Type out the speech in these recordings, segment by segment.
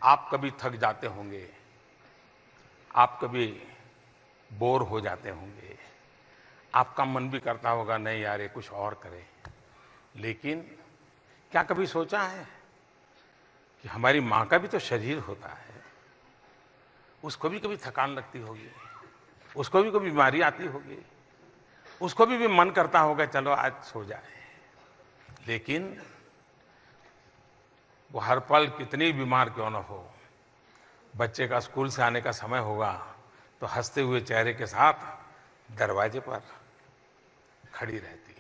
आप कभी थक जाते होंगे, आप कभी बोर हो जाते होंगे, आपका मन भी करता होगा नहीं यार ये कुछ और करें। लेकिन क्या कभी सोचा है कि हमारी माँ का भी तो शरीर होता है, उसको भी कभी थकान लगती होगी, उसको भी कभी बीमारी आती होगी, उसको भी मन करता होगा चलो आज सो जाए। लेकिन वो हर पल कितनी बीमार क्यों न हो, बच्चे का स्कूल से आने का समय होगा तो हंसते हुए चेहरे के साथ दरवाजे पर खड़ी रहती है।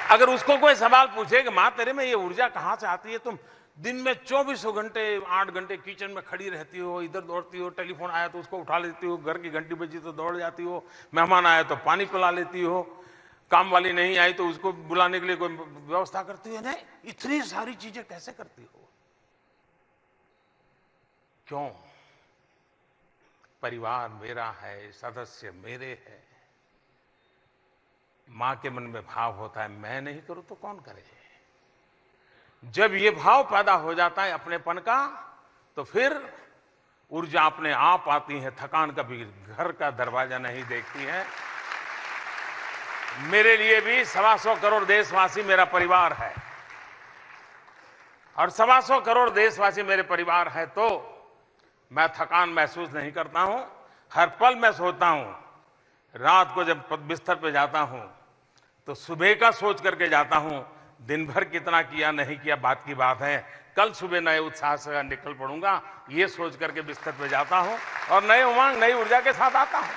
अगर उसको कोई सवाल पूछे कि मां तेरे में ये ऊर्जा कहां से आती है, तुम दिन में 24 घंटे 8 घंटे किचन में खड़ी रहती हो, इधर दौड़ती हो, टेलीफोन आया तो उसको उठा लेती हो, घर की घंटी बजी तो दौड़ जाती हो, मेहमान आया तो पानी पिला लेती हो, काम वाली नहीं आई तो उसको बुलाने के लिए कोई व्यवस्था करती हो, नहीं इतनी सारी चीजें कैसे करती हो? क्यों? परिवार मेरा है, सदस्य मेरे हैं। मां के मन में भाव होता है मैं नहीं करूं तो कौन करे। जब ये भाव पैदा हो जाता है अपनेपन का, तो फिर ऊर्जा अपने आप आती है, थकान कभी घर का दरवाजा नहीं देखती है। मेरे लिए भी 125 करोड़ देशवासी मेरा परिवार है, और 125 करोड़ देशवासी मेरे परिवार है, तो मैं थकान महसूस नहीं करता हूं। हर पल मैं सोता हूं, रात को जब बिस्तर पे जाता हूं तो सुबह का सोच करके जाता हूं, दिन भर कितना किया नहीं किया बात की बात है, कल सुबह नए उत्साह से निकल पड़ूंगा, ये सोच करके बिस्तर पे जाता हूं और नए उमंग नई ऊर्जा के साथ आता हूं।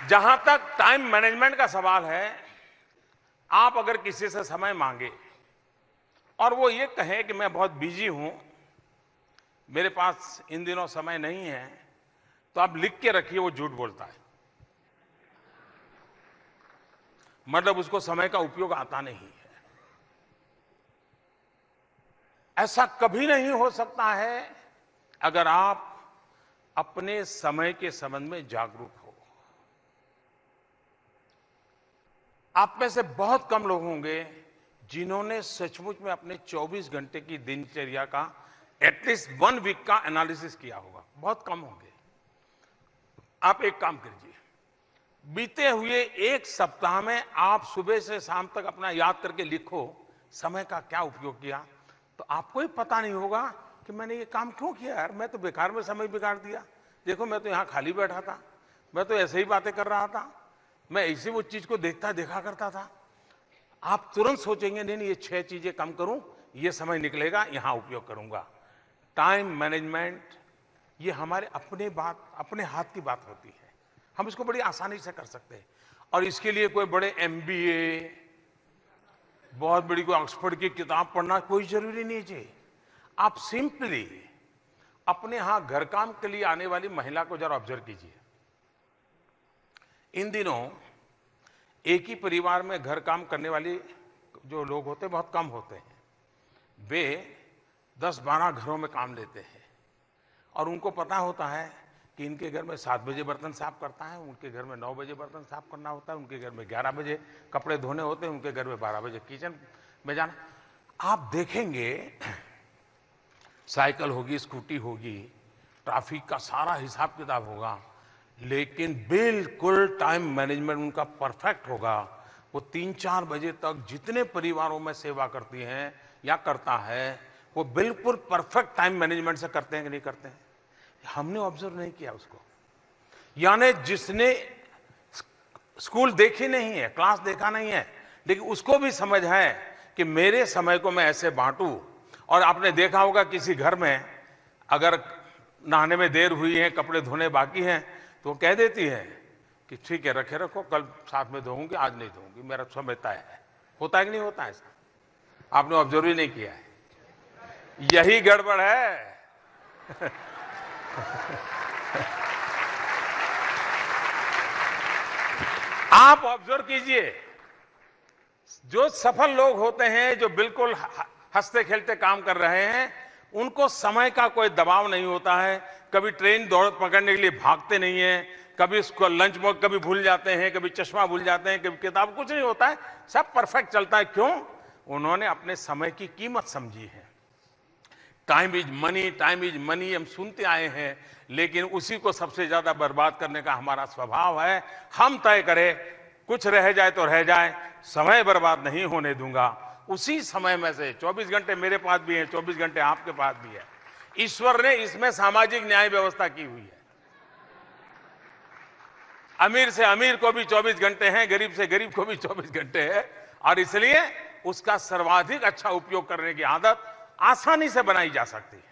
जहां तक टाइम मैनेजमेंट का सवाल है, आप अगर किसी से समय मांगे और वो ये कहे कि मैं बहुत बिजी हूं, मेरे पास इन दिनों समय नहीं है, तो आप लिख के रखिए वो झूठ बोलता है। मतलब उसको समय का उपयोग आता नहीं है। ऐसा कभी नहीं हो सकता है अगर आप अपने समय के संबंध में जागरूक हो। आप में से बहुत कम लोग होंगे जिन्होंने सचमुच में अपने 24 घंटे की दिनचर्या का एटलीस्ट 1 वीक का एनालिसिस किया होगा। बहुत कम होंगे। आप एक काम कीजिए, बीते हुए एक सप्ताह में आप सुबह से शाम तक अपना याद करके लिखो समय का क्या उपयोग किया, तो आपको ही पता नहीं होगा कि मैंने ये काम क्यों किया यार, मैं तो बेकार में समय बिगाड़ दिया। देखो मैं तो यहां खाली बैठा था, मैं तो ऐसे ही बातें कर रहा था, मैं ऐसी वो चीज को देखा करता था। आप तुरंत सोचेंगे नहीं ये 6 चीजें कम करूं, ये समय निकलेगा, यहां उपयोग करूंगा। टाइम मैनेजमेंट ये हमारे अपने हाथ की बात होती है, हम इसको बड़ी आसानी से कर सकते हैं। और इसके लिए कोई बड़े MBA, बहुत बड़ी कोई ऑक्सफोर्ड की किताब पढ़ना कोई जरूरी नहीं चाहिए। आप सिंपली अपने यहां घर काम के लिए आने वाली महिला को जरा ऑब्जर्व कीजिए। इन दिनों एक ही परिवार में घर काम करने वाली जो लोग होते हैं बहुत कम होते हैं। वे 10-12 घरों में काम लेते हैं और उनको पता होता है कि इनके घर में 7 बजे बर्तन साफ करता है, उनके घर में 9 बजे बर्तन साफ करना होता है, उनके घर में 11 बजे कपड़े धोने होते हैं, उनके घर में 12 बजे किचन में जाना। आप देखेंगे साइकिल होगी, स्कूटी होगी, ट्रैफिक का सारा हिसाब किताब होगा, लेकिन बिल्कुल टाइम मैनेजमेंट उनका परफेक्ट होगा। वो 3-4 बजे तक जितने परिवारों में सेवा करती हैं या करता है, वो बिल्कुल परफेक्ट टाइम मैनेजमेंट से करते हैं कि नहीं करते हैं। हमने ऑब्जर्व नहीं किया उसको। यानी जिसने स्कूल देखी नहीं है, क्लास देखा नहीं है, लेकिन उसको भी समझ है कि मेरे समय को मैं ऐसे बांटूं। और आपने देखा होगा किसी घर में अगर नहाने में देर हुई है, कपड़े धोने बाकी हैं, तो वो कह देती है कि ठीक है रखे रखो, कल साथ में धोऊंगी, आज नहीं धोऊंगी, मेरा समय तय है। होता है कि नहीं होता ऐसा? आपने ऑब्जर्व ही नहीं किया है। यही गड़बड़ है। आप ऑब्जर्व कीजिए, जो सफल लोग होते हैं, जो बिल्कुल हंसते खेलते काम कर रहे हैं, उनको समय का कोई दबाव नहीं होता है। कभी ट्रेन दौड़ पकड़ने के लिए भागते नहीं है, कभी इसको लंच बॉक्स कभी भूल जाते हैं, कभी चश्मा भूल जाते हैं, कभी किताब, कुछ नहीं होता है, सब परफेक्ट चलता है। क्यों? उन्होंने अपने समय की कीमत समझी है। Time is money, time is money हम सुनते आए हैं, लेकिन उसी को सबसे ज्यादा बर्बाद करने का हमारा स्वभाव है। हम तय करें, कुछ रह जाए तो रह जाए, समय बर्बाद नहीं होने दूंगा। उसी समय में से 24 घंटे मेरे पास भी है, 24 घंटे आपके पास भी है। ईश्वर ने इसमें सामाजिक न्याय व्यवस्था की हुई है। अमीर से अमीर को भी 24 घंटे हैं, गरीब से गरीब को भी 24 घंटे है, और इसलिए उसका सर्वाधिक अच्छा उपयोग करने की आदत आसानी से बनाई जा सकती है।